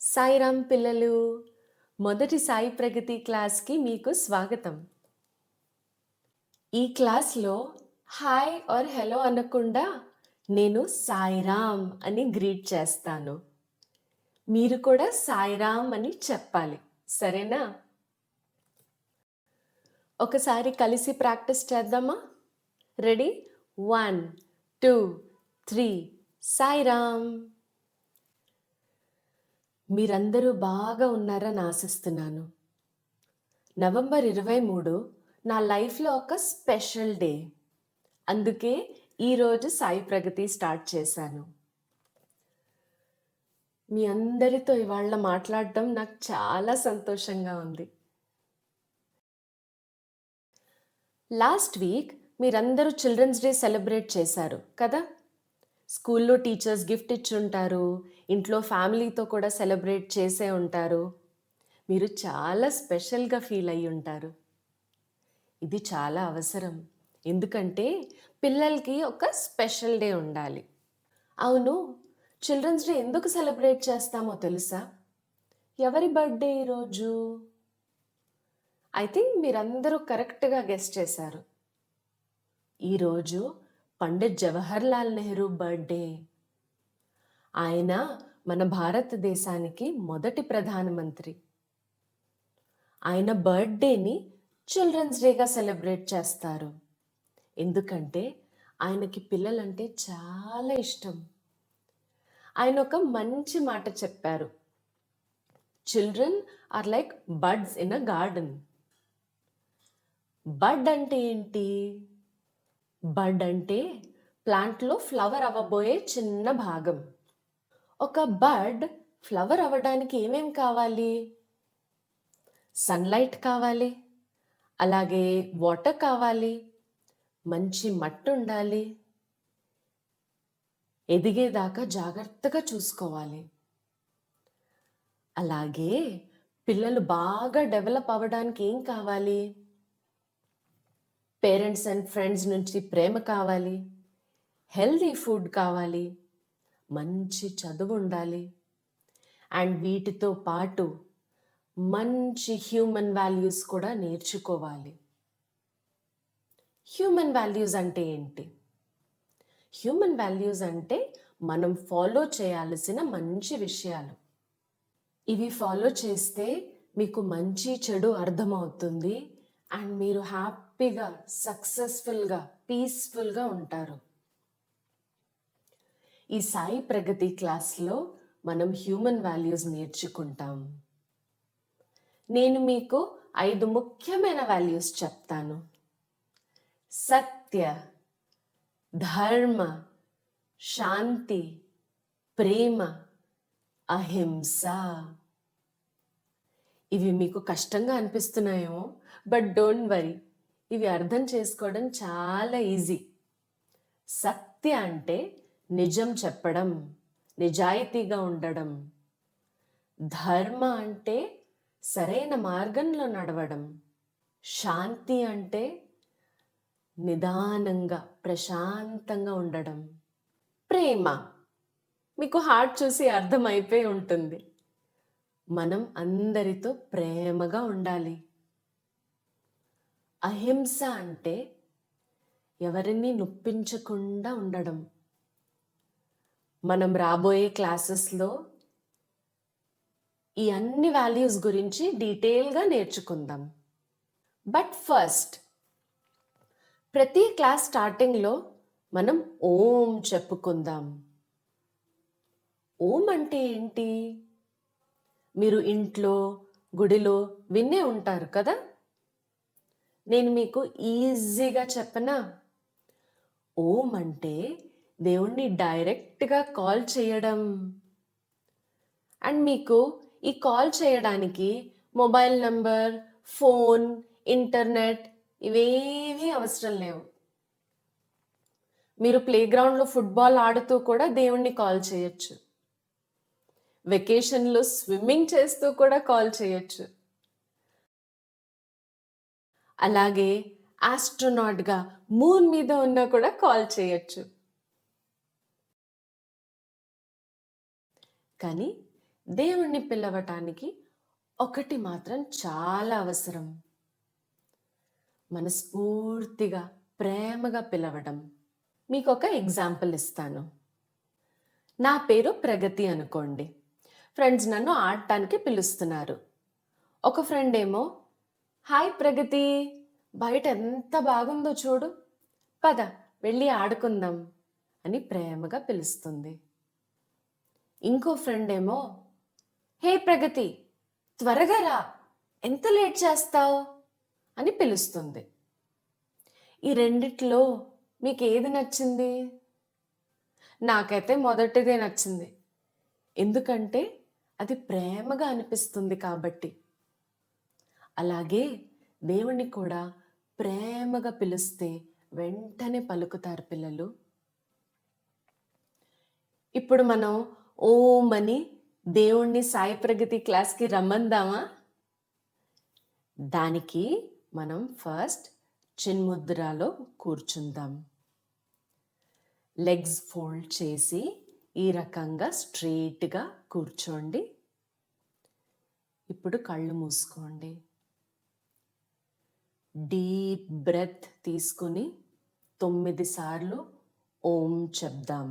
సాయిరామ్ పిల్లలు, మొదటి సాయి ప్రగతి క్లాస్కి మీకు స్వాగతం. ఈ క్లాస్లో హాయ్ ఆర్ హలో అనకుండా నేను సాయిరామ్ అని గ్రీట్ చేస్తాను. మీరు కూడా సాయిరామ్ అని చెప్పాలి, సరేనా? ఒకసారి కలిసి ప్రాక్టీస్ చేద్దామా? రెడీ? 1, 2, 3 సాయిరామ్. మీరందరూ బాగా ఉన్నారని ఆశిస్తున్నాను. నవంబర్ 23 నా లైఫ్లో ఒక స్పెషల్ డే. అందుకే ఈరోజు సాయి ప్రగతి స్టార్ట్ చేశాను. మీ అందరితో ఇవాళ మాట్లాడటం నాకు చాలా సంతోషంగా ఉంది. లాస్ట్ వీక్ మీరందరూ చిల్డ్రన్స్ డే సెలబ్రేట్ చేశారు కదా? స్కూల్లో టీచర్స్ గిఫ్ట్ ఇచ్చుంటారు, ఇంట్లో ఫ్యామిలీతో కూడా సెలబ్రేట్ చేసే ఉంటారు. మీరు చాలా స్పెషల్గా ఫీల్ అయ్యి ఉంటారు. ఇది చాలా అవసరం, ఎందుకంటే పిల్లలకి ఒక స్పెషల్ డే ఉండాలి. అవును, చిల్డ్రన్స్ డే ఎందుకు సెలబ్రేట్ చేస్తామో తెలుసా? ఎవరి బర్త్డే ఈరోజు? ఐ థింక్ మీరందరూ కరెక్ట్గా గెస్ చేశారు. ఈరోజు పండిత్ జవహర్ లాల్ నెహ్రూ బర్త్డే. ఆయన మన భారతదేశానికి మొదటి ప్రధానమంత్రి. ఆయన బర్త్డేని చిల్డ్రన్స్ డేగా సెలబ్రేట్ చేస్తారు, ఎందుకంటే ఆయనకి పిల్లలంటే చాలా ఇష్టం. ఆయన ఒక మంచి మాట చెప్పారు, children are like buds in a garden. Bud అంటే ఏంటి? బడ్ అంటే ప్లాంట్లో ఫ్లవర్ అవ్వబోయే చిన్న భాగం. ఒక బడ్ ఫ్లవర్ అవ్వడానికి ఏమేం కావాలి? సన్లైట్ కావాలి, అలాగే వాటర్ కావాలి, మంచి మట్టి ఉండాలి, ఎదిగేదాకా జాగ్రత్తగా చూసుకోవాలి. అలాగే పిల్లలు బాగా డెవలప్ అవ్వడానికి ఏం కావాలి? పేరెంట్స్ అండ్ ఫ్రెండ్స్ నుంచి ప్రేమ కావాలి, హెల్దీ ఫుడ్ కావాలి, మంచి చదువు ఉండాలి, అండ్ వీటితో పాటు మంచి హ్యూమన్ వాల్యూస్ కూడా నేర్చుకోవాలి. హ్యూమన్ వాల్యూస్ అంటే ఏంటి? హ్యూమన్ వాల్యూస్ అంటే మనం ఫాలో చేయాల్సిన మంచి విషయాలు. ఇవి ఫాలో చేస్తే మీకు మంచి చెడు అర్థమవుతుంది అండ్ మీరు హ్యాపీగా, సక్సెస్ఫుల్గా, పీస్ఫుల్గా ఉంటారు. ఈ సాయి ప్రగతి క్లాస్లో మనం హ్యూమన్ వాల్యూస్ నేర్చుకుంటాం. నేను మీకు 5 ముఖ్యమైన వాల్యూస్ చెప్తాను. సత్య, ధర్మ, శాంతి, ప్రేమ, అహింస. ఇవి మీకు కష్టంగా అనిపిస్తున్నాయేమో, బట్ డోంట్ వరీ, ఇవి అర్థం చేసుకోవడం చాలా ఈజీ. సత్య అంటే నిజం చెప్పడం, నిజాయితీగా ఉండడం. ధర్మ అంటే సరైన మార్గంలో నడవడం. శాంతి అంటే నిదానంగా, ప్రశాంతంగా ఉండడం. ప్రేమ మీకు హార్ట్ చూసి అర్థమైపోయి ఉంటుంది, మనం అందరితో ప్రేమగా ఉండాలి. అహింస అంటే ఎవరిని నొప్పించకుండా ఉండడం. మనం రాబోయే క్లాసెస్లో ఈ అన్ని వాల్యూస్ గురించి డీటెయిల్గా నేర్చుకుందాం. బట్ ఫస్ట్, ప్రతి క్లాస్ స్టార్టింగ్లో మనం ఓం చెప్పుకుందాం. ఓం అంటే ఏంటి? మీరు ఇంట్లో, గుడిలో వినే ఉంటారు కదా? నేను మీకు ఈజీగా చెప్పనా? ఓం అంటే దేవుణ్ణి డైరెక్ట్గా కాల్ చేయడం. అండ్ మీకు ఈ కాల్ చేయడానికి మొబైల్ నంబర్, ఫోన్, ఇంటర్నెట్ ఇవేమీ అవసరం లేవు. మీరు ప్లేగ్రౌండ్లో ఫుట్బాల్ ఆడుతూ కూడా దేవుణ్ణి కాల్ చేయొచ్చు. వెకేషన్లో స్విమ్మింగ్ చేస్తూ కూడా కాల్ చేయొచ్చు. అలాగే ఆస్ట్రోనాట్గా మూన్ మీద ఉన్నా కూడా కాల్ చేయొచ్చు. కానీ దేవుణ్ణి పిలవటానికి ఒకటి మాత్రం చాలా అవసరం. మనస్ఫూర్తిగా, ప్రేమగా పిలవడం. మీకొక ఎగ్జాంపుల్ ఇస్తాను. నా పేరు ప్రగతి అనుకోండి. ఫ్రెండ్స్ నన్ను ఆడటానికి పిలుస్తున్నారు. ఒక ఫ్రెండ్ ఏమో, హాయ్ ప్రగతి, బయట ఎంత బాగుందో చూడు, పద వెళ్ళి ఆడుకుందాం అని ప్రేమగా పిలుస్తుంది. ఇంకో ఫ్రెండ్ ఏమో, హే ప్రగతి, త్వరగా రా, ఎంత లేట్ చేస్తావు అని పిలుస్తుంది. ఈ రెండిట్లో మీకు ఏది నచ్చింది? నాకైతే మొదటిదే నచ్చింది. ఎందుకంటే అది ప్రేమగా అనిపిస్తుంది కాబట్టి. అలాగే దేవుణ్ణి కూడా ప్రేమగా పిలిస్తే వెంటనే పలుకుతారు పిల్లలు. ఇప్పుడు మనం ఓం అని దేవుణ్ణి సాయి ప్రగతి క్లాస్కి రమ్మందామా? దానికి మనం ఫస్ట్ చిన్ముద్రలో కూర్చుందాం. లెగ్స్ ఫోల్డ్ చేసి ఈ రకంగా స్ట్రెయిట్గా కూర్చోండి. ఇప్పుడు కళ్ళు మూసుకోండి. డీప్ బ్రెత్ తీసుకుని 9 సార్లు ఓం చెప్దాం.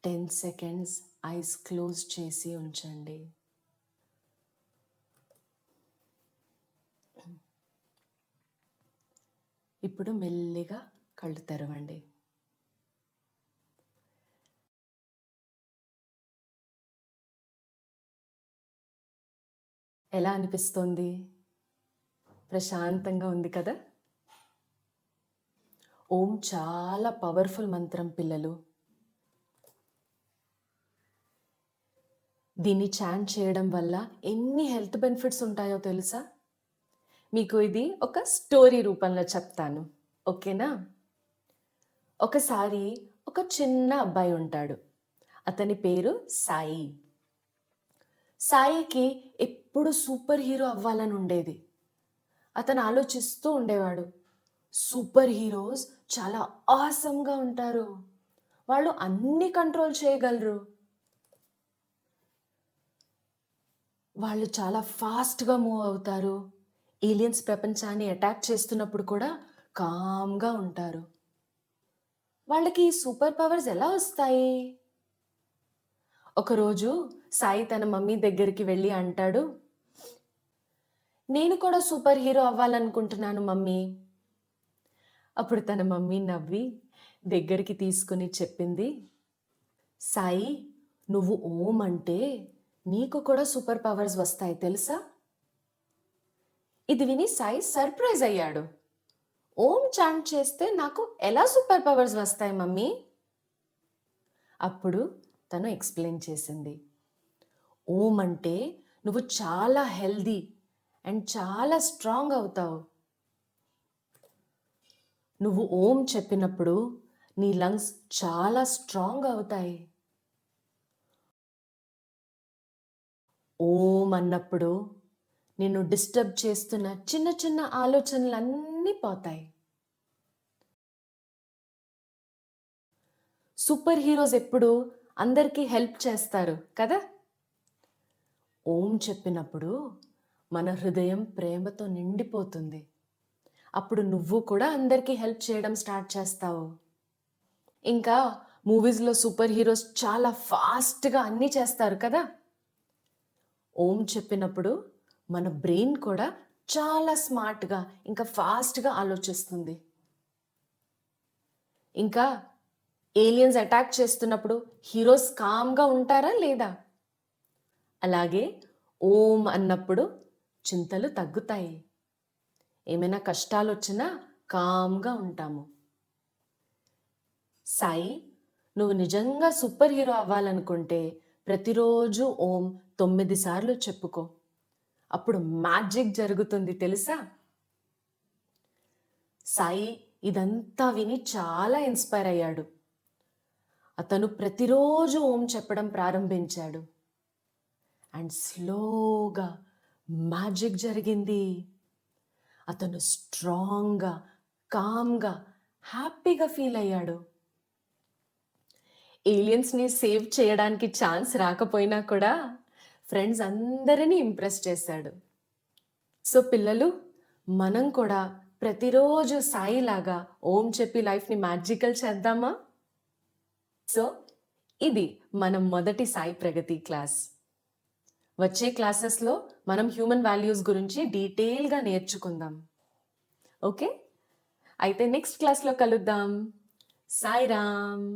టెన్ సెకండ్స్ ఐస్ క్లోజ్ చేసి ఉంచండి. ఇప్పుడు మెల్లిగా కళ్ళు తెరవండి. ఎలా అనిపిస్తోంది? ప్రశాంతంగా ఉంది కదా? ఓం చాలా పవర్ఫుల్ మంత్రం పిల్లలు. దీన్ని చాంట్ చేయడం వల్ల ఎన్ని హెల్త్ బెనిఫిట్స్ ఉంటాయో తెలుసా? మీకు ఇది ఒక స్టోరీ రూపంలో చెప్తాను, ఓకేనా? ఒకసారి ఒక చిన్న అబ్బాయి ఉంటాడు. అతని పేరు సాయి. సాయికి ఎప్పుడు సూపర్ హీరో అవ్వాలని ఉండేది. అతను ఆలోచిస్తూ ఉండేవాడు, సూపర్ హీరోస్ చాలా ఆసమ్గా ఉంటారు, వాళ్ళు అన్ని కంట్రోల్ చేయగలరు, వాళ్ళు చాలా ఫాస్ట్గా మూవ్ అవుతారు, ఏలియన్స్ ప్రపంచాన్ని అటాక్ చేస్తున్నప్పుడు కూడా కామ్గా ఉంటారు. వాళ్ళకి సూపర్ పవర్స్ ఎలా వస్తాయి? ఒకరోజు సాయి తన మమ్మీ దగ్గరికి వెళ్ళి అంటాడు, నేను కూడా సూపర్ హీరో అవ్వాలనుకుంటున్నాను మమ్మీ. అప్పుడు తన మమ్మీ నవ్వి దగ్గరికి తీసుకుని చెప్పింది, సాయి, నువ్వు ఓం అంటే నీకు కూడా సూపర్ పవర్స్ వస్తాయి తెలుసా? ఇది విని సాయి సర్ప్రైజ్ అయ్యాడు. ఓం చాంట్ చేస్తే నాకు ఎలా సూపర్ పవర్స్ వస్తాయి మమ్మీ? అప్పుడు తను ఎక్స్ప్లెయిన్ చేసింది. ఓం అంటే నువ్వు చాలా హెల్దీ అండ్ చాలా స్ట్రాంగ్ అవుతావు. నువ్వు ఓం చెప్పినప్పుడు నీ లంగ్స్ చాలా స్ట్రాంగ్ అవుతాయి. ఓం అన్నప్పుడు నిన్ను డిస్టర్బ్ చేస్తున్న చిన్న చిన్న ఆలోచనలన్నీ పోతాయి. సూపర్ హీరోస్ ఎప్పుడు అందరికీ హెల్ప్ చేస్తారు కదా. ఓం చెప్పినప్పుడు మన హృదయం ప్రేమతో నిండిపోతుంది. అప్పుడు నువ్వు కూడా అందరికీ హెల్ప్ చేయడం స్టార్ట్ చేస్తావు. ఇంకా మూవీస్లో సూపర్ హీరోస్ చాలా ఫాస్ట్గా అన్నీ చేస్తారు కదా. ఓం చెప్పినప్పుడు మన బ్రెయిన్ కూడా చాలా స్మార్ట్గా ఇంకా ఫాస్ట్గా ఆలోచిస్తుంది. ఇంకా ఏలియన్స్ అటాక్ చేస్తున్నప్పుడు హీరోస్ కామ్గా ఉంటారా లేదా? అలాగే ఓం అన్నప్పుడు చింతలు తగ్గుతాయి. ఏమైనా కష్టాలు వచ్చినా కామ్గా ఉంటాము. సాయి, నువ్వు నిజంగా సూపర్ హీరో అవ్వాలనుకుంటే ప్రతిరోజు ఓం 9 సార్లు చెప్పుకో. అప్పుడు మ్యాజిక్ జరుగుతుంది తెలుసా. సాయి ఇదంతా విని చాలా ఇన్స్పైర్ అయ్యాడు. అతను ప్రతిరోజు ఓం చెప్పడం ప్రారంభించాడు. అండ్ స్లోగా మ్యాజిక్ జరిగింది. అతను స్ట్రాంగ్గా, కామ్గా, హ్యాపీగా ఫీల్ అయ్యాడు. ఏలియన్స్ని సేవ్ చేయడానికి ఛాన్స్ రాకపోయినా కూడా ఫ్రెండ్స్ అందరినీ ఇంప్రెస్ చేశాడు. సో పిల్లలు, మనం కూడా ప్రతిరోజు సాయిలాగా ఓం చెప్పి లైఫ్ని మ్యాజికల్ చేద్దామా? సో ఇది మనం మొదటి సాయి ప్రగతి క్లాస్. వచ్చే క్లాసెస్లో మనం హ్యూమన్ వాల్యూస్ గురించి డీటెయిల్గా నేర్చుకుందాం. ఓకే, అయితే నెక్స్ట్ క్లాస్లో కలుద్దాం. సాయిరామ్.